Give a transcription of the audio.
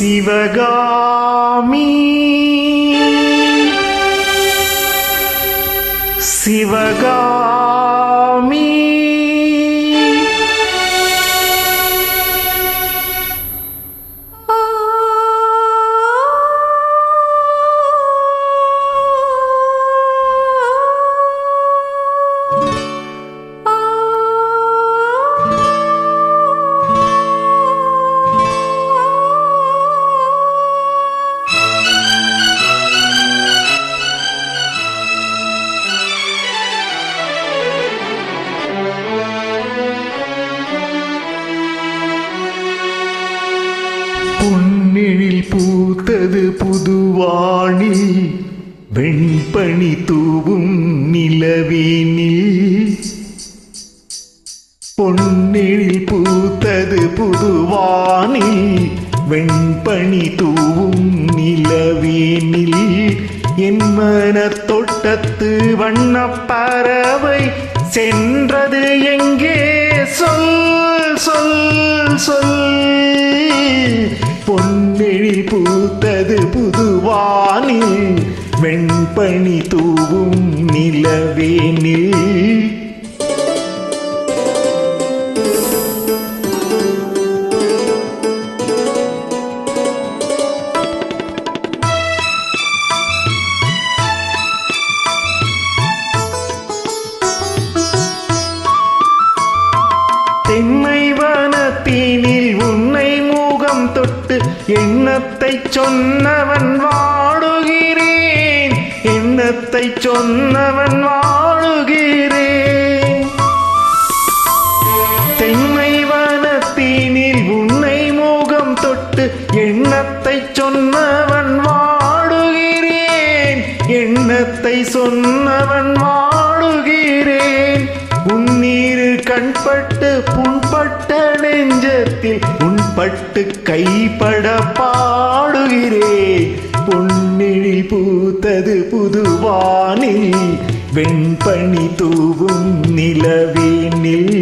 சிவகாமி சிவகாமி பொன்னெழில் பூத்தது புதுவாணி வெண்பனி தூவும் நிலவேனில். பொன்னெழில் பூத்தது புதுவாணி வெண்பனி தூவும் நிலவேனில். என் மனத் தோட்டத்து வண்ணப்பறவை சென்றது எங்கே சொல் சொல் சொல். பொன்னெழில் பூத்தது புதுவானில் வெண்பனி தூவும் நிலவேனில். தென்னை வனத்தினில் உன்னை முகம் தொட்டு எண்ணத்தை சொன்னவன் வாடுகிறேன், எண்ணத்தை சொன்னவன் வாடுகிறேன். தென்னை வனத்தினில் உன்னை முகம் தொட்டு எண்ணத்தை சொன்னவன் வாடுகிறேன், எண்ணத்தை சொன்னவன் வாடுகிறேன். உன்னீரு கண்பட்டு புண்பட்ட நெஞ்சத்தில் உன்பட்டு கைப்பட பாடுகிறேன். பொன்னெழில் பூத்தது புதுவானில் வெண்பனி தூவும் நிலவேனில்.